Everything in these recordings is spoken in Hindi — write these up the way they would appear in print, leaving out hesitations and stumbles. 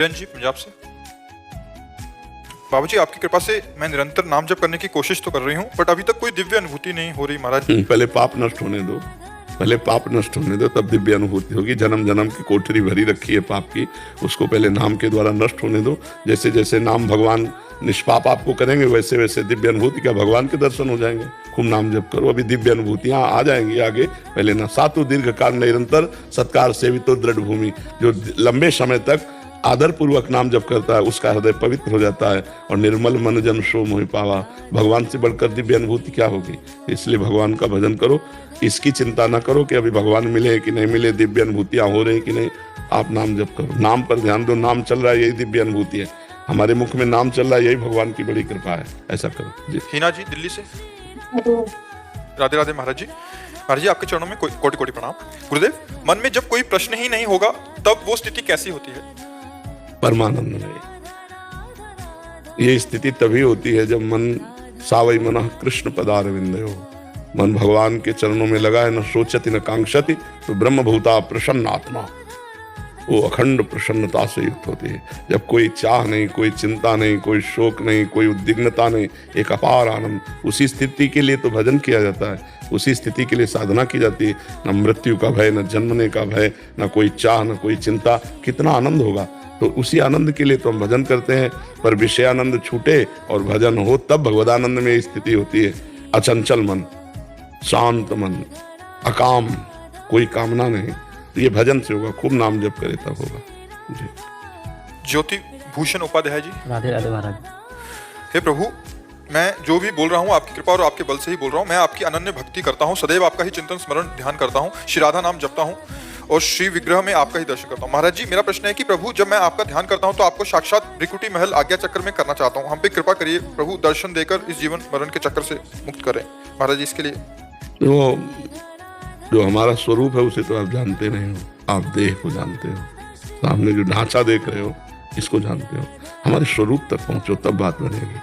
किरण जी पंजाब से। बाबा जी आपकी कृपा से मैं निरंतर नाम जप करने की कोशिश तो कर रही हूँ, बट अभी तक कोई दिव्य अनुभूति नहीं हो रही महाराज। पहले पाप नष्ट होने दो, पहले पाप नष्ट होने दो, तब दिव्य अनुभूति होगी। जन्म जन्म की कोठरी भरी रखी है पाप की, उसको पहले नाम के द्वारा नष्ट होने दो। जैसे जैसे नाम भगवान निष्पाप आपको करेंगे, वैसे वैसे दिव्य अनुभूति का भगवान के दर्शन हो जाएंगे। खूब नाम जप करो, अभी दिव्य अनुभूतियां आ जाएंगी आगे। पहले ना सातु दीर्घ काल निरंतर सत्कार सेवितो दृढ़ भूमि, जो लंबे समय तक आदर पूर्वक नाम जप करता है उसका हृदय पवित्र हो जाता है। और निर्मल मन जन सो मोहि पावा, भगवान से बढ़कर दिव्य अनुभूति क्या होगी। इसलिए भगवान का भजन करो, इसकी चिंता ना करो कि अभी भगवान मिले कि नहीं मिले, दिव्य अनुभूतियां हो रही कि नहीं। आप नाम जप करो, नाम पर ध्यान दो। नाम चल रहा है यही दिव्य अनुभूति है, हमारे मुख में नाम चल रहा है यही भगवान की बड़ी कृपा है। ऐसा करो जी। हीना जी दिल्ली से। राधे राधे महाराज जी। महाराज जी आपके चरणों में कोटि कोटि प्रणाम। गुरुदेव, मन में जब कोई प्रश्न ही नहीं होगा तब वो स्थिति कैसी होती है? परमानंद में ये स्थिति तभी होती है जब मन सावई मनः कृष्ण पदारविंदयो, मन भगवान के चरणों में लगा है, न सोचति न कांक्षति, तो ब्रह्म भूता प्रसन्न आत्मा, वो अखंड प्रसन्नता से युक्त होती है। जब कोई चाह नहीं, कोई चिंता नहीं, कोई शोक नहीं, कोई उद्विग्नता नहीं, एक अपार आनंद। उसी स्थिति के लिए तो भजन किया जाता है, उसी स्थिति के लिए साधना की जाती है। न मृत्यु का भय, न जन्मने का भय, न कोई चाह, न कोई चिंता। कितना आनंद होगा। तो उसी आनंद के लिए तो हम भजन करते हैं। पर विषयानंद छूटे और भजन हो तब भगवदानंद में स्थिति होती है। अचंचल मन, शांत मन, अकाम, कोई कामना नहीं, तो ये भजन से होगा। खूब नाम जप करे तब होगा जी। ज्योति भूषण उपाध्याय जी। राधे राधे महाराज। हे प्रभु, मैं जो भी बोल रहा हूँ आपकी कृपा और आपके बल से ही बोल रहा हूँ। मैं आपकी अनन्य भक्ति करता हूँ, सदैव आपका ही चिंतन स्मरण ध्यान करता हूँ, श्री राधा नाम जपता हूँ और श्री विग्रह में आपका ही दर्शन करता हूँ। महाराज जी मेरा प्रश्न है कि प्रभु, जब मैं आपका ध्यान करता हूँ तो आपको साक्षात भृकुटी महल आज्ञा चक्र में करना चाहता हूँ। हम पे कृपा करिए प्रभु, दर्शन देकर इस जीवन मरण के चक्कर से मुक्त करें। महाराज जी इसके लिए वो जो हमारा स्वरूप है उसे तो आप जानते नहीं हो, आप देह को जानते हो। सामने जो ढांचा देख रहे हो इसको जानते हो। हमारे स्वरूप तक पहुंचो तब बात बनेगी।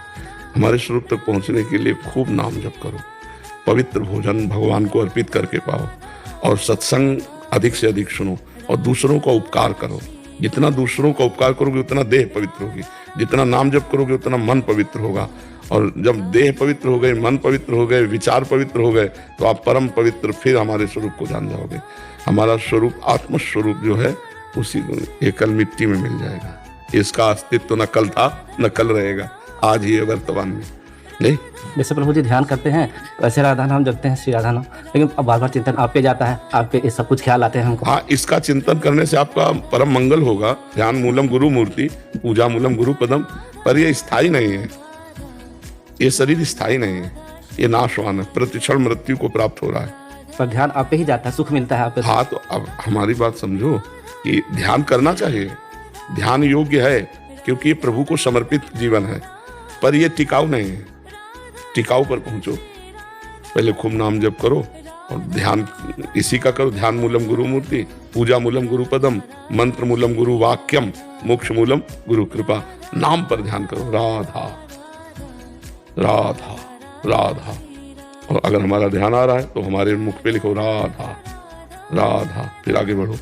हमारे स्वरूप तक पहुंचने के लिए खूब नाम जप करो, पवित्र भोजन भगवान को अर्पित करके पाओ, और सत्संग अधिक से अधिक सुनो, और दूसरों का उपकार करो। जितना दूसरों का उपकार करोगे उतना देह पवित्र होगी, जितना नाम जप करोगे उतना मन पवित्र होगा। और जब देह पवित्र हो गए, मन पवित्र हो गए, विचार पवित्र हो गए, तो आप परम पवित्र फिर हमारे स्वरूप को जान जाओगे। हमारा स्वरूप आत्म स्वरूप जो है उसी ये कल मिट्टी में मिल जाएगा। इसका अस्तित्व न कल था न कल रहेगा, आज ही है वर्तमान में। नहीं जैसे प्रभु जी ध्यान करते हैं वैसे राधा नाम जपते हैं, श्री राधा नाम, लेकिन अब बार बार चिंतन आप पे जाता है, आप पे ये सब कुछ ख्याल आते हैं हमको। हाँ, इसका चिंतन करने से आपका परम मंगल होगा। ध्यान मूलम गुरु मूर्ति, पूजा मूलम गुरु पदम। पर ये स्थायी नहीं है, ये शरीर स्थायी नहीं है, ये नाशवान है, प्रतिक्षण मृत्यु को प्राप्त हो रहा है। पर ध्यान आप पे ही जाता है, सुख मिलता है आप पे। हाँ, तो अब हमारी बात समझो कि ध्यान करना चाहिए, ध्यान योग्य है, क्योंकि ये प्रभु को समर्पित जीवन है। पर ये टिकाऊ नहीं है, टिकाऊ पर पहुंचो। पहले खूब नाम जप करो और ध्यान इसी का करो। ध्यान मूलम गुरु मूर्ति, पूजा मूलम गुरु पदम, मंत्र मूलम गुरु वाक्यम, मोक्ष मूलम गुरु कृपा। नाम पर ध्यान करो, राधा राधा राधा। और अगर हमारा ध्यान आ रहा है तो हमारे मुख पे लिखो राधा राधा, फिर आगे बढ़ो।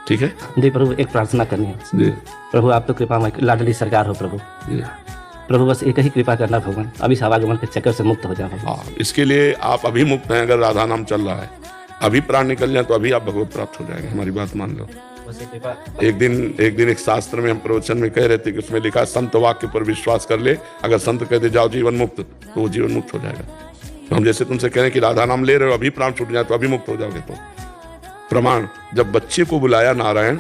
ठीक है जी प्रभु, एक प्रार्थना करनी है जी। प्रभु। आप तो कृपा में लाडली सरकार हो प्रभु जी। प्रभु, बस एक ही कृपा करना भगवान, अभी आवागमन के चक्कर से मुक्त हो जाओ। हाँ, इसके लिए आप अभी मुक्त हैं। अगर राधा नाम चल रहा है, अभी प्राण निकल जाए तो अभी आप भगवत प्राप्त हो जाएंगे। हमारी बात मान लो। एक दिन एक शास्त्र में हम प्रवचन में कह रहे थे कि उसमें लिखा संत वाक्य पर विश्वास कर ले, अगर संत कहते जाओ जीवन मुक्त, तो वो जीवन मुक्त हो जाएगा। तो हम जैसे तुमसे कह रहे हैं कि राधा नाम ले रहे हो, अभी प्राण छूट जाए तो अभी मुक्त हो जाओगे। तो प्रमाण, जब बच्चे को बुलाया नारायण,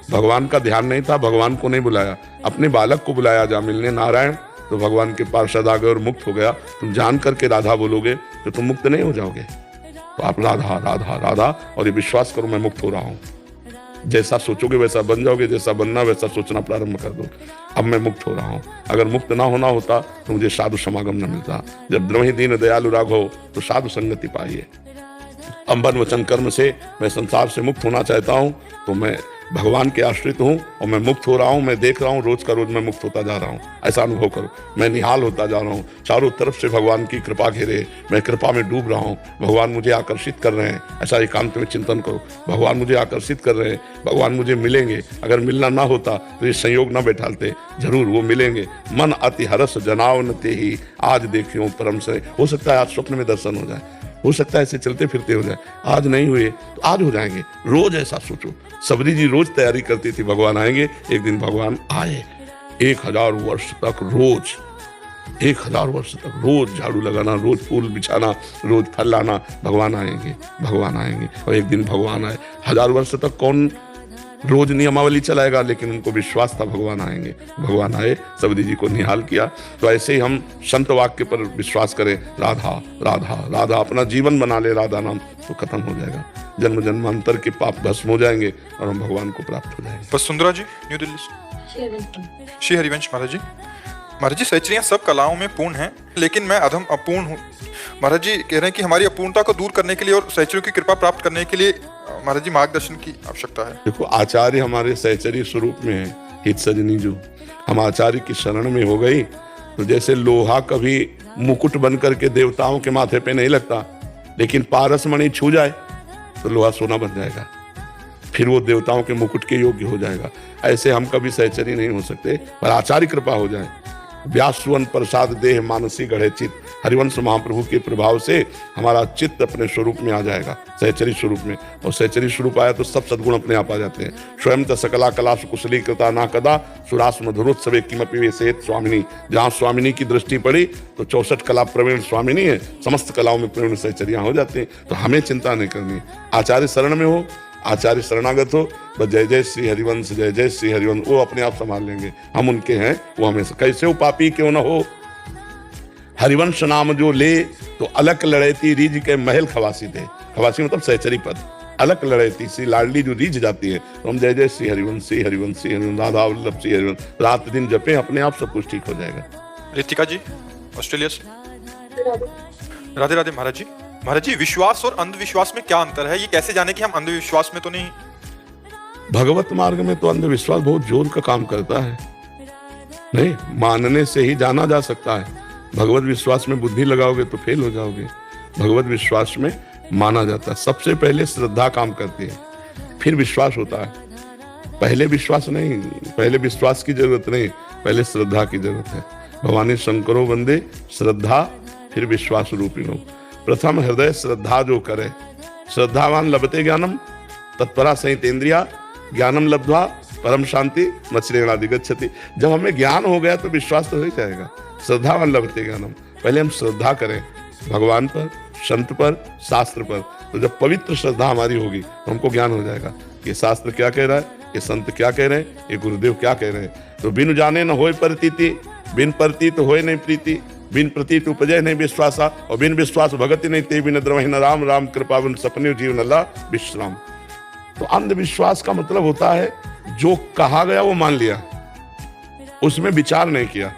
भगवान का ध्यान नहीं था, भगवान को नहीं बुलाया, अपने बालक को बुलाया जा मिलने नारायण, तो भगवान के पार्षद आ गए और मुक्त हो गया। तुम जान करके राधा बोलोगे तो तुम मुक्त नहीं हो जाओगे। तो आप राधा राधा राधा, और ये विश्वास करो मैं मुक्त हो रहा हूँ। जैसा सोचोगे वैसा बन जाओगे, जैसा बनना वैसा सोचना प्रारंभ कर दो। अब मैं मुक्त हो रहा हूँ। अगर मुक्त ना होना होता तो मुझे साधु समागम न मिलता। जब द्रोही दीन दयालु राघव, तो साधु संगति पाइए। अंबन वचन कर्म से मैं संसार से मुक्त होना चाहता हूँ, तो मैं भगवान के आश्रित हूँ और मैं मुक्त हो रहा हूँ। मैं देख रहा हूँ रोज का रोज मैं मुक्त होता जा रहा हूँ, ऐसा अनुभव करो। मैं निहाल होता जा रहा हूँ, चारों तरफ से भगवान की कृपा घेरे, मैं कृपा में डूब रहा हूँ। भगवान मुझे आकर्षित कर रहे हैं, ऐसा एकांत में चिंतन करो। भगवान मुझे आकर्षित कर रहे हैं, भगवान मुझे मिलेंगे। अगर मिलना ना होता तो ये संयोग ना बैठालते, जरूर वो मिलेंगे। मन अति हरस जनाव न ते ही, आज देखियो परम से। हो सकता है आज स्वप्न में दर्शन हो जाए, हो सकता है ऐसे चलते फिरते हो जाए। आज नहीं हुए तो आज हो जाएंगे। रोज ऐसा सोचो। सबरी जी रोज तैयारी करती थी, भगवान आएंगे। एक दिन भगवान आए। 1000 वर्ष तक रोज, 1000 वर्ष तक रोज झाड़ू लगाना, रोज फूल बिछाना, रोज फल लाना। भगवान आएंगे, भगवान आएंगे। और एक दिन भगवान आए। 1000 वर्ष तक कौन रोज नियमावली चलाएगा, लेकिन उनको विश्वास था भगवान आएंगे। भगवान आए, सबरी जी को निहाल किया। तो ऐसे ही हम संत वाक्य पर विश्वास करें। राधा राधा राधा अपना जीवन बना ले, राधा नाम, तो खत्म हो जाएगा। जन्म जन्मांतर के पाप भस्म हो जाएंगे और हम भगवान को प्राप्त हो जाएंगे। वसुंधरा जी, न्यू दिल्ली से। श्री हरिवंश महाराज जी। महाराज जी, सहचरियां सब कलाओं में पूर्ण हैं, लेकिन मैं अधम अपूर्ण हूँ। महाराज जी कह रहे हैं कि हमारी अपूर्णता को दूर करने के लिए और सहचरियों की कृपा प्राप्त करने के लिए महाराज जी मार्गदर्शन की आवश्यकता है। देखो, आचार्य हमारे सहचरी स्वरूप में है। हित सजनी जो हम आचार्य की शरण में हो गई, तो जैसे लोहा कभी मुकुट बन करके देवताओं के माथे पे नहीं लगता, लेकिन पारस मणि छू जाए तो लोहा सोना बन जाएगा, फिर वो देवताओं के मुकुट के योग्य हो जाएगा। ऐसे हम कभी सहचरी नहीं हो सकते, पर आचार्य कृपा हो जाए। व्यास सुवन प्रसाद देह मानसी गढ़े चित्त। हरिवंश महाप्रभु के प्रभाव से हमारा चित्त अपने स्वरूप में आ जाएगा, सहचरी स्वरूप में। और सहचरी स्वरूप आया तो सब सद्गुण अपने आप आ जाते हैं। स्वयं त सकला कला कुशली कृता ना कदा, सुरास मधुरोत्सवे किमपि वेसेत स्वामिनी। जहाँ स्वामिनी की दृष्टि पड़ी तो 64 कला प्रवीण स्वामिनी है, समस्त कलाओं में प्रवीण सहचरियां हो जाती हैं। तो हमें चिंता नहीं करनी। आचार्य शरण में हो, आचार्य शरणागत हो, बस जय जय श्री हरिवंश, जय जय श्री हरिवंश, वो अपने आप संभाल लेंगे। हम उनके हैं, वो हमें कैसे हो पापी क्यों न हो। हरिवंश नाम जो ले तो अलग लड़ेती रीझ के महल खवासी थे। खवासी मतलब सहचरी पद। अलग लड़ेती सी लाडली जो रीझ जाती है, तो हम जय जय श्री हरिवंश, श्री हरिवंश, श्री हरिवंश, राधा वल्लभ श्री हरिवंश रात दिन जपे, अपने आप सब कुछ ठीक हो जाएगा। रितिका जी, ऑस्ट्रेलिया से। राधे राधे महाराज जी। महाराज जी, विश्वास और अंधविश्वास में क्या अंतर है? ये कैसे जाने कि हम अंधविश्वास में तो नहीं? भगवत मार्ग में तो अंधविश्वास बहुत जोर का काम करता है। नहीं, मानने से ही जाना जा सकता है। भगवत विश्वास में बुद्धि लगाओगे तो फेल हो जाओगे। भगवत विश्वास में माना जाता है। सबसे पहले श्रद्धा काम करती है, फिर विश्वास होता है। पहले विश्वास नहीं, पहले विश्वास की जरूरत नहीं, पहले श्रद्धा की जरूरत है। भवानी शंकरो वंदे श्रद्धा फिर विश्वास रूपिणो। प्रथम हृदय श्रद्धा जो करे, श्रद्धावान लभते ज्ञानम तत्परा संहितेन्द्रिया ज्ञानम लब्ध्वा परम शांति मत्सरेणाधिगच्छति। जब हमें ज्ञान हो गया तो विश्वास तो हो ही जाएगा। श्रद्धावान लभते ज्ञानम, पहले हम श्रद्धा करें भगवान पर, संत पर, शास्त्र पर। तो जब पवित्र श्रद्धा हमारी होगी तो हमको ज्ञान हो जाएगा कि शास्त्र क्या कह रहा है, ये संत क्या कह रहे हैं, ये गुरुदेव क्या कह रहे हैं। तो बिनु जाने न होय प्रतीति, बिन प्रतीत होय नहीं प्रीति, बिन प्रतीत उपजय नहीं विश्वासा, और बिन विश्वास भगति नहीं ते बिन द्रवहि न राम, राम कृपा बिन सपने जीवन अल्लाह विश्राम। तो अंधविश्वास का मतलब होता है जो कहा गया वो मान लिया, उसमें विचार नहीं किया।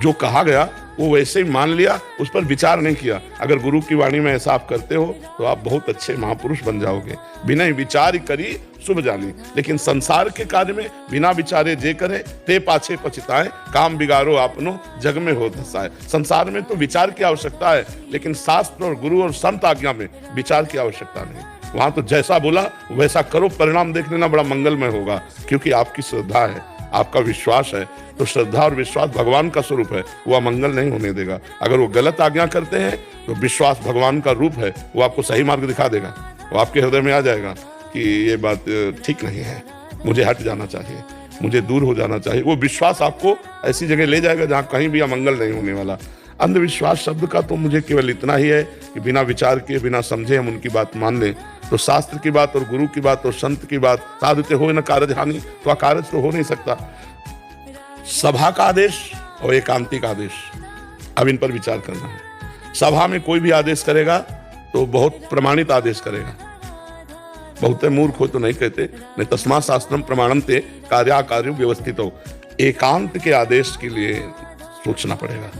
जो कहा गया वो वैसे ही मान लिया, उस पर विचार नहीं किया। अगर गुरु की वाणी में ऐसा आप करते हो तो आप बहुत अच्छे महापुरुष बन जाओगे। बिना विचार करी शुभ जानी, लेकिन संसार के कार्य में बिना विचारे जे करे ते पाछे पछताए, काम बिगाड़ो आपनो जग में हो धसाए। संसार में तो विचार की आवश्यकता है, लेकिन शास्त्र और गुरु और संत आज्ञा में विचार की आवश्यकता नहीं। वहां तो जैसा बोला वैसा करो, परिणाम देख लेना, बड़ा मंगलमय होगा, क्योंकि आपकी श्रद्धा है, आपका विश्वास है। तो श्रद्धा और विश्वास भगवान का स्वरूप है, वो अमंगल नहीं होने देगा। अगर वो गलत आज्ञा करते हैं तो विश्वास भगवान का रूप है, वो आपको सही मार्ग दिखा देगा। वो आपके हृदय में आ जाएगा कि ये बात ठीक नहीं है, मुझे हट जाना चाहिए, मुझे दूर हो जाना चाहिए। वो विश्वास आपको ऐसी जगह ले जाएगा जहाँ कहीं भी अमंगल नहीं होने वाला। अंधविश्वास शब्द का तो मुझे केवल इतना ही है कि बिना विचार किए, बिना समझे हम उनकी बात मान लें। तो शास्त्र की बात और गुरु की बात और संत की बात साधुते हो न कारज हानि, तो अकारज तो हो नहीं सकता। सभा का आदेश और एकांतिक आदेश, अब इन पर विचार करना है। सभा में कोई भी आदेश करेगा तो बहुत प्रमाणित आदेश करेगा। बहुत मूर्ख हो तो नहीं कहते, नहीं तस्मा शास्त्रम प्रमाणम ते कार्याकार्य व्यवस्थित हो। एकांत के आदेश के लिए सोचना पड़ेगा।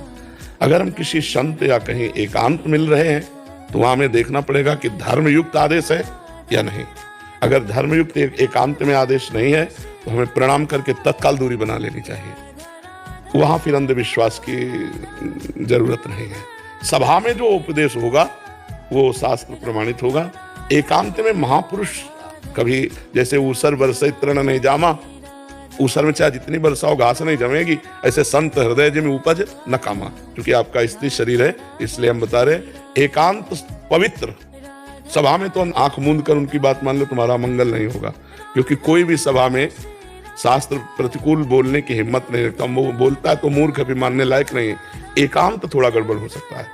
अगर हम किसी संत या कहीं एकांत मिल रहे हैं तो वहां हमें देखना पड़ेगा कि धर्म युक्त आदेश है या नहीं। अगर धर्मयुक्त एकांत में आदेश नहीं है तो हमें प्रणाम करके तत्काल दूरी बना लेनी चाहिए। वहां फिर अंधविश्वास की जरूरत नहीं है। सभा में जो उपदेश होगा वो शास्त्र प्रमाणित होगा। एकांत में महापुरुष कभी, जैसे ऊसर बरसे तृण नहीं जामा, ऊसर में चाहे जितनी बरसाओ घास नहीं जमेगी, ऐसे संत हृदय जिम उपज न कामा। क्योंकि आपका स्त्री शरीर है इसलिए हम बता रहे एकांत पवित्र। सभा में तो आंख मूंद कर उनकी बात मान लो, तुम्हारा मंगल नहीं होगा। क्योंकि कोई भी सभा में शास्त्र प्रतिकूल बोलने की हिम्मत नहीं रखता। वो बोलता है तो मूर्ख भी मानने लायक नहीं है। एकांत थोड़ा गड़बड़ हो सकता है।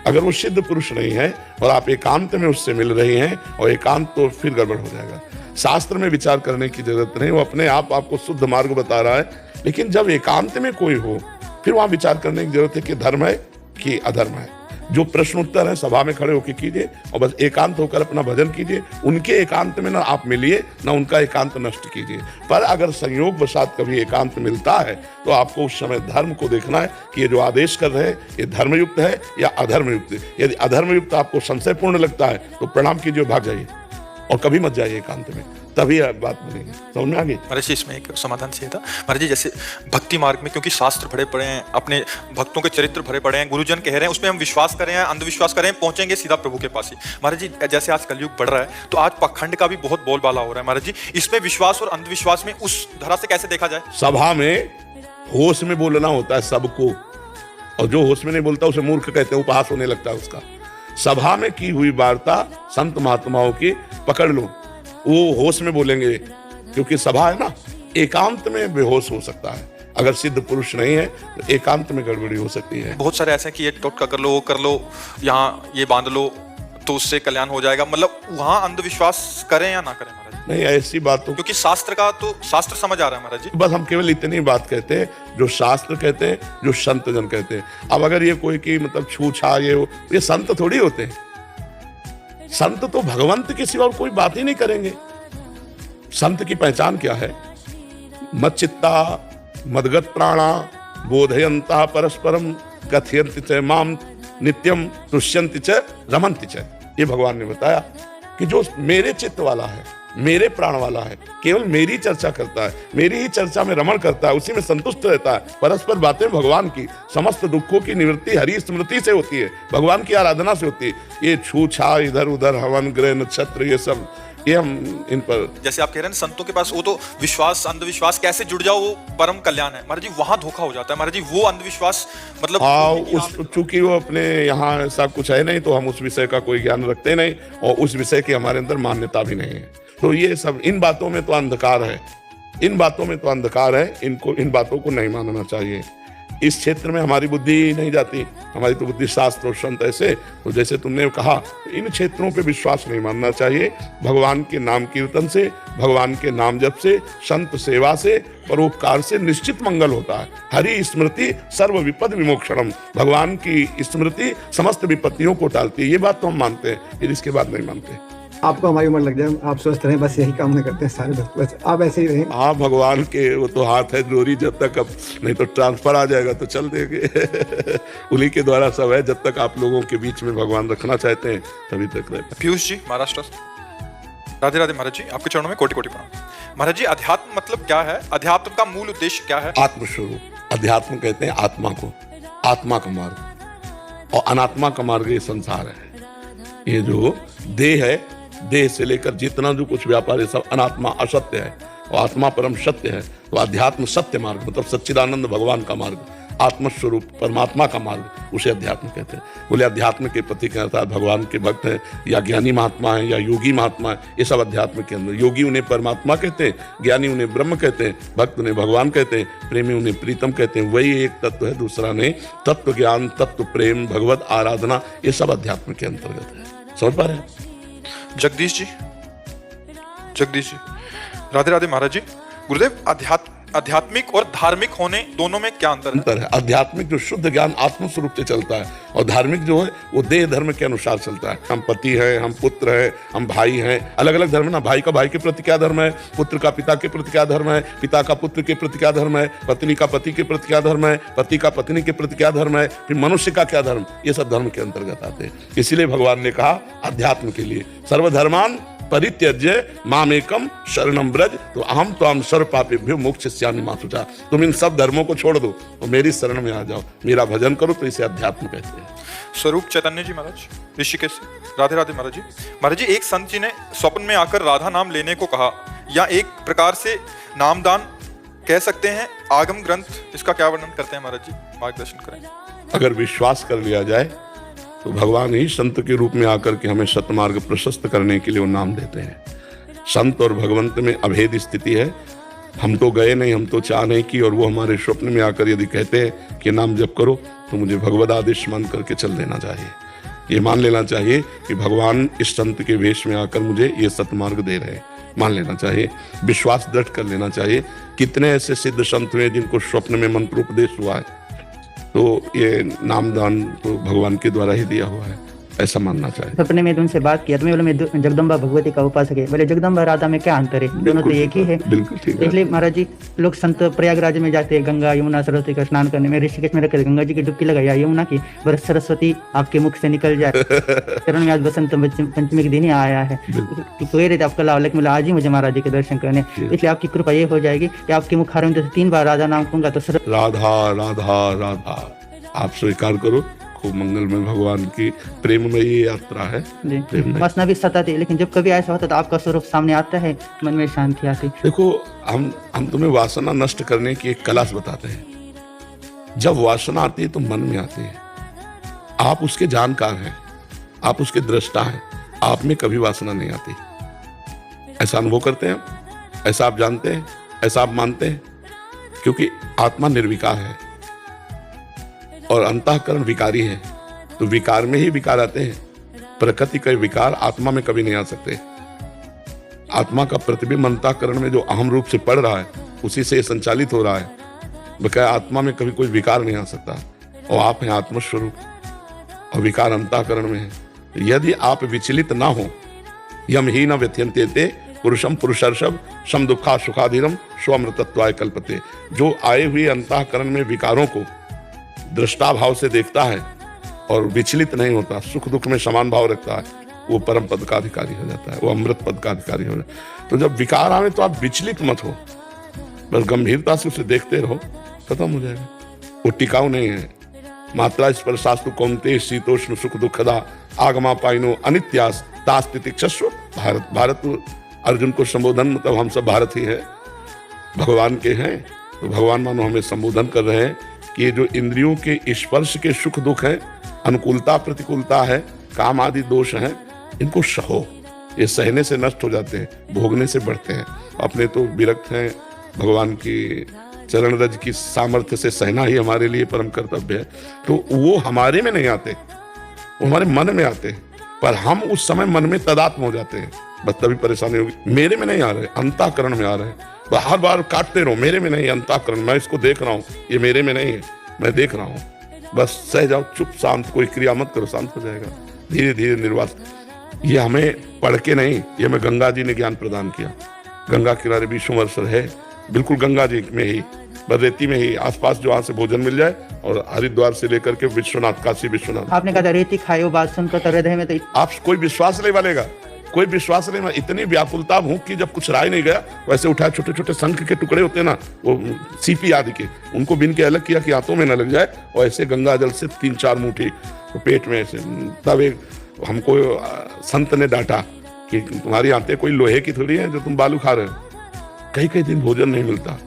अगर वो सिद्ध पुरुष नहीं है और आप एकांत में उससे मिल रही हैं और एकांत, तो फिर गड़बड़ हो जाएगा। शास्त्र में विचार करने की जरूरत नहीं, वो अपने आप आपको शुद्ध मार्ग बता रहा है। लेकिन जब एकांत में कोई हो फिर वहां विचार करने की जरूरत है कि धर्म है कि अधर्म है। जो प्रश्न उत्तर है सभा में खड़े होकर कीजिए और बस एकांत होकर अपना भजन कीजिए। उनके एकांत में ना आप मिलिए ना उनका एकांत नष्ट कीजिए। पर अगर संयोग वशात कभी एकांत मिलता है तो आपको उस समय धर्म को देखना है कि ये जो आदेश कर रहे हैं ये धर्मयुक्त है या अधर्मयुक्त है। यदि अधर्मयुक्त आपको संशयपूर्ण लगता है तो प्रणाम कीजिए, भाग जाइए और कभी मत जाइए एकांत में, तभी बात बनेगी। समझ में आ गई? महाराज जी इसमें एक समाधान से था महाराज जी, जैसे भक्ति मार्ग में क्योंकि शास्त्र भरे पड़े हैं, अपने भक्तों के चरित्र भरे पड़े हैं, गुरुजन कह रहे हैं उसमें हम विश्वास करें या अंधविश्वास करें, पहुंचेंगे सीधा प्रभु के पास ही। महाराज जी जैसे आज कलयुग बढ़ रहा है तो आज पखंड का भी बहुत बोलबाला हो रहा है। महाराज जी इसमें विश्वास और अंधविश्वास में उस धरा से कैसे देखा जाए? सभा में होश में बोलना होता है सबको, और जो होश में नहीं बोलता उसे मूर्ख कहते हैं, उपहास होने लगता है उसका। सभा में की हुई वार्ता संत महात्माओं की पकड़ लो, वो होश में बोलेंगे। क्योंकि सभा है ना, एकांत में बेहोश हो सकता है। अगर सिद्ध पुरुष नहीं है तो एकांत में गड़बड़ी हो सकती है। बहुत सारे ऐसे हैं कि ये टोटका कर लो, वो कर लो, यहाँ ये बांध लो तो उससे कल्याण हो जाएगा। मतलब वहां अंधविश्वास करें या ना करें महाराज? नहीं, ऐसी बात तो, क्योंकि शास्त्र का तो शास्त्र समझ आ रहा है महाराज जी। बस हम केवल इतनी बात कहते हैं जो शास्त्र कहते हैं, जो संत जन कहते हैं। अब अगर ये कोई की मतलब छू छा ये संत थोड़ी होते हैं। संत तो भगवंत के सिवा कोई बात ही नहीं करेंगे। संत की पहचान क्या है? मच्चित्ता मदगत प्राणा बोधयंता परस्परम कथयन्ति च माम नित्यम तुष्यन्ति च रमन्ति च। ये भगवान ने बताया कि जो मेरे चित्त वाला है, मेरे प्राण वाला है, केवल मेरी चर्चा करता है, मेरी ही चर्चा में रमण करता है, उसी में संतुष्ट रहता है। परस्पर बातें भगवान की, समस्त दुखों की निवृत्ति हरि स्मृति से होती है, भगवान की आराधना से होती है। ये छू छा इधर उधर हवन ग्रह नक्षत्र ये सब, ये हम इन पर, जैसे आप कह रहे हैं संतों के पास वो तो विश्वास अंधविश्वास कैसे जुड़ जाओ वो परम कल्याण है महाराज जी, वहां धोखा हो जाता है महाराज जी। वो अंधविश्वास मतलब उस चूंकि वो अपने यहाँ ऐसा कुछ है नहीं तो हम उस विषय का कोई ज्ञान रखते नहीं और उस विषय की हमारे अंदर मान्यता भी नहीं है। तो ये सब इन बातों में तो अंधकार है, इन बातों में तो अंधकार है। इनको इन बातों को नहीं मानना चाहिए। इस क्षेत्र में हमारी बुद्धि नहीं जाती, हमारी तो बुद्धि शास्त्र और संत ऐसे। तो जैसे तुमने कहा इन क्षेत्रों पे विश्वास नहीं मानना चाहिए। भगवान के नाम कीर्तन से, भगवान के नाम जप से, संत सेवा से, परोपकार से निश्चित मंगल होता है। हरि स्मृति सर्व विपद विमोक्षणम, भगवान की स्मृति समस्त विपत्तियों को टालती है। ये बात तो हम मानते हैं, फिर इसके बाद नहीं मानते। आपको हमारी उम्र लग जाए, आप स्वस्थ रहें, बस यही कामना करते हैं सारे भक्त। बस आप ऐसे ही रहें। हाँ, भगवान के वो तो हाथ है जोरी, जब तक अब नहीं तो ट्रांसफर आ जाएगा तो चल देंगे। उन्हीं के द्वारा सब है। जब तक आप लोगों के बीच में भगवान रखना चाहते हैं तभी तक रहे। पीयूष जी महाराष्ट्र से, राधे राधे महाराज जी, आपके चरणों में कोटि कोटि प्रणाम। महाराज जी अध्यात्म मतलब क्या है? अध्यात्म का मूल उद्देश्य क्या है? आत्मस्वरूप। अध्यात्म कहते हैं आत्मा को, आत्मा का मार्ग, और अनात्मा का मार्ग ये संसार है। ये जो देह है, देह से लेकर जितना जो कुछ व्यापार है सब अनात्मा असत्य है और आत्मा परम सत्य है। तो अध्यात्म सत्य मार्ग मतलब सच्चिदानंद भगवान का मार्ग, आत्मस्वरूप परमात्मा का मार्ग, उसे अध्यात्म कहते हैं। बोले अध्यात्म के प्रति अर्थात भगवान के भक्त हैं या ज्ञानी महात्मा हैं या योगी महात्मा है, ये सब अध्यात्म के अंदर। योगी उन्हें परमात्मा कहते हैं, ज्ञानी उन्हें ब्रह्म कहते हैं, भक्त उन्हें भगवान कहते हैं, प्रेमी उन्हें प्रीतम कहते हैं। वही एक तत्व है, दूसरा नहीं। तत्व ज्ञान, तत्व प्रेम, भगवत आराधना, ये सब अध्यात्म के अंतर्गत है। समझ पा रहे हैं? जगदीश जी, जगदीश जी राधे राधे महाराज जी। गुरुदेव आध्यात्मिक और धार्मिक होने दोनों में क्या अंतर है? आध्यात्मिक जो शुद्ध ज्ञान आत्म स्वरूप से चलता है और धार्मिक जो है वो देह धर्म के अनुसार चलता है। हम पति हैं, हम पुत्र हैं, हम भाई हैं। अलग अलग धर्म है ना। भाई का भाई के प्रति क्या धर्म है, पुत्र का पिता के प्रति क्या धर्म है, पिता का पुत्र के प्रति क्या धर्म है, पत्नी का पति के प्रति क्या धर्म है, पति का पत्नी के प्रति क्या धर्म है, फिर मनुष्य का क्या धर्म, ये सब धर्म के अंतर्गत आते हैं। इसीलिए भगवान ने कहा अध्यात्म के लिए सर्वधर्मान परित्यज्य मामेकम शरणम ब्रज तो अहम त्वाम सर्व पापेभ्यो मोक्षयिष्यामि मा शुचा। तुम इन सब धर्मों को छोड़ दो और मेरी शरण में आ जाओ, मेरा भजन करो, तो इसे अध्यात्म कहते हैं। स्वरूप चैतन्य जी महाराज ऋषिकेश से, राधे राधे महाराज जी। महाराज जी, एक संत जी ने स्वप्न में आकर राधा नाम लेने को कहा, या एक प्रकार से नामदान कह सकते हैं। आगम ग्रंथ इसका क्या वर्णन करते हैं महाराज जी, मार्गदर्शन करें। अगर विश्वास कर लिया जाए तो भगवान ही संत के रूप में आकर के हमें सतमार्ग प्रशस्त करने के लिए वो नाम देते हैं। संत और भगवंत में अभेद स्थिति है। हम तो गए नहीं, हम तो चाह नहीं की, और वो हमारे स्वप्न में आकर यदि कहते हैं कि नाम जप करो, तो मुझे भगवद आदेश मान करके चल देना चाहिए। ये मान लेना चाहिए कि भगवान इस संत के वेश में आकर मुझे ये सतमार्ग दे रहे हैं, मान लेना चाहिए, विश्वास दृढ़ कर लेना चाहिए। कितने ऐसे सिद्ध संत हुए जिनको स्वप्न में मंत्रोपदेश हुआ है, तो ये नामदान तो भगवान के द्वारा ही दिया हुआ है, ऐसा मानना चाहिए। सपने में तुमसे बात किया, तुम्हें बोला मैं जगदम्बा भगवती का उपासक है। बोले जगदम्बा राधा में क्या अंतर है, दोनों तो एक ही है। बिल्कुल ठीक है। इसलिए महाराज जी, लोग संत प्रयागराज में जाते हैं गंगा यमुना सरस्वती का स्नान करने में, ऋषिकेश में रखे गंगा जी की डुबकी लगाया, यमुना की, बरस सरस्वती आपके मुख से निकल जाए। चरण में आज बसंत पंचमी के दिन ही आया है, तो कह रहे थे आप कल आओ, लेकिन आज ही मुझे महाराज जी के दर्शन करने, इसलिए आपकी कृपा ये हो जाएगी कि आपके मुखार में 3 बार राधा नाम कहूंगा तो राधा राधा राधा आप स्वीकार करो। खूब मंगल में भगवान की प्रेममयी यात्रा है। वासना भी सताती, लेकिन जब कभी ऐसा होता तो आपका स्वरूप सामने आता है, मन में शांति आती। देखो, हम तुम्हें वासना नष्ट करने की एक कला बताते हैं। जब वासना आती है तो मन में आती है। आप उसके जानकार हैं, आप उसके दृष्टा हैं, आप में कभी वासना नहीं आती। ऐसा अनुभव करते हैं, ऐसा आप जानते हैं, ऐसा आप मानते हैं, क्योंकि आत्मा निर्विकार है और अंतःकरण विकारी है। तो विकार में ही विकार आते हैं। प्रकृति के विकार आत्मा में कभी नहीं आ सकते। आत्मा का प्रतिबिंब अंतःकरण में जो अहम रूप से पड़ रहा है, उसी से संचालित हो रहा है। बकाया आत्मा में कभी कोई विकार नहीं आ सकता, और आप हैं आत्मस्वरूप, और विकार अंतःकरण में है। यदि आप विचलित ना हो, यम ही न व्यथ्यन्ते ते पुरुषम पुरुषर्षभ सम दुखा सुखाधीरम स्वमृतत्वाय कल्पते। जो आए हुए अंतःकरण में विकारों को दृष्टा भाव से देखता है और विचलित नहीं होता, सुख दुख में समान भाव रखता है, वो परम पद का अधिकारी हो जाता है, वो अमृत पद का अधिकारी हो जाता है। तो जब विकार आवे तो आप विचलित मत हो, बस गंभीरता से उसे देखते रहो, खत्म हो जाएगा। वो टिकाऊ नहीं है। मात्रा स्पर्शास्तु कौन्तेय शीतोष्ण सुख दुखदा आगमा पाइनो अनित्यास तास्तितिक्षस्व भारत। भारत अर्जुन को संबोधन, मतलब हम सब भारत ही है, भगवान के हैं। तो भगवान मानो हमें संबोधन कर रहे हैं कि ये जो इंद्रियों के स्पर्श के सुख दुख है, अनुकूलता प्रतिकूलता है, काम आदि दोष हैं, इनको सहो। ये सहने से नष्ट हो जाते हैं, भोगने से बढ़ते हैं। अपने तो विरक्त हैं, भगवान की चरण रज की सामर्थ्य से सहना ही हमारे लिए परम कर्तव्य है। तो वो हमारे में नहीं आते, वो हमारे मन में आते हैं, पर हम उस समय मन में तदात्म हो जाते हैं, बस तभी परेशानी होगी। मेरे में नहीं आ रहे, अंतःकरण में आ रहे हैं। हर बार काटते रहो, मेरे में नहीं, अंतःकरण, मैं इसको देख रहा हूँ, ये मेरे में नहीं है, मैं देख रहा हूँ। बस सह जाओ, चुप शांत, कोई क्रिया मत करो, शांत हो जाएगा। धीरे धीरे निर्वास। ये हमें पढ़ के नहीं, ये हमें गंगा जी ने ज्ञान प्रदान किया। गंगा किनारे विश्ववर्षर है, बिल्कुल गंगा जी में ही, बरेती में ही, आसपास जो, वहां से भोजन मिल जाए, और हरिद्वार से लेकर के विश्वनाथ, काशी विश्वनाथ। आपने कहा रेती खाए, वो बात सुनकर तो हृदय में तो आप कोई विश्वास नहीं बनेगा, कोई विश्वास नहीं। इतनी व्याकुलता भूख की, जब कुछ राय नहीं गया, वैसे उठाए छोटे छोटे शंख के टुकड़े होते हैं ना, वो सीपी आदि के, उनको बीन के अलग किया कि हाथों में न लग जाए, और ऐसे गंगा जल से 3-4 मुट्ठी तो पेट में ऐसे। तब एक हमको संत ने डांटा कि तुम्हारी आंतें कोई लोहे की थोड़ी है जो तुम बालू खा रहे हो। कई दिन भोजन नहीं मिलता,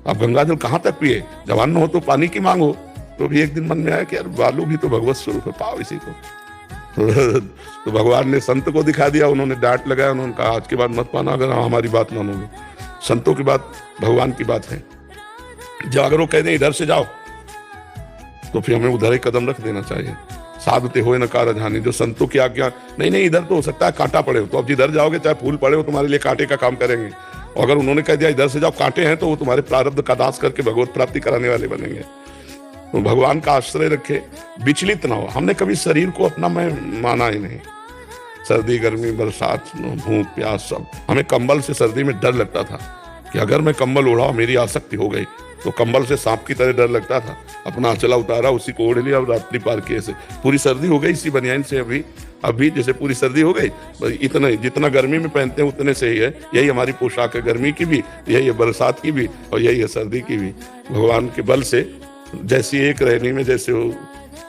अब गंगा जल कहाँ तक पिए, जवान हो तो पानी की मांग हो। तो भी एक दिन मन में आया कि यार बालू भी तो भगवत स्वरूप है, पाओ इसी को। तो भगवान ने संत को दिखा दिया, उन्होंने डांट लगाया, उन्होंने कहा आज के बाद मत पाना, अगर हमारी बात मानोगे। संतों की बात भगवान की बात है। जब अगर वो कह दें इधर से जाओ, तो फिर हमें उधर ही कदम रख देना चाहिए। साधते हुए न कारजहानि, जो संतों की आज्ञा, नहीं इधर तो हो सकता है कांटा पड़े हो, तो अब जिधर जाओगे चाहे फूल पड़े हो, तुम्हारे लिए कांटे का काम करेंगे। और अगर उन्होंने कह दिया इधर से जाओ, कांटे हैं, तो वो तुम्हारे प्रारब्ध का दास करके भगवत प्राप्ति कराने वाले बनेंगे। तो भगवान का आश्रय रखे, विचलित ना हो। हमने कभी शरीर को अपना मैं माना ही नहीं। सर्दी गर्मी बरसात भूख प्यास सब, हमें कंबल से सर्दी में डर लगता था कि अगर मैं कंबल ओढ़ा मेरी आसक्ति हो गई, तो कंबल से सांप की तरह डर लगता था। अपना आंचला उतारा, उसी को ओढ़ लिया और रात्रि पार किए से। पूरी सर्दी हो गई इसी बनियान से। अभी जैसे पूरी सर्दी हो गई, इतना जितना गर्मी में पहनते हैं उतने से ही है। यही हमारी पोशाक है, गर्मी की भी, यही है बरसात की भी, और यही है सर्दी की भी। भगवान के बल से जैसी एक रहनी में जैसे वो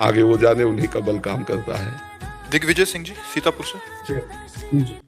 आगे वो जाने, उन्हीं का बल काम करता है। दिग्विजय सिंह जी, सीतापुर से। ठीक है।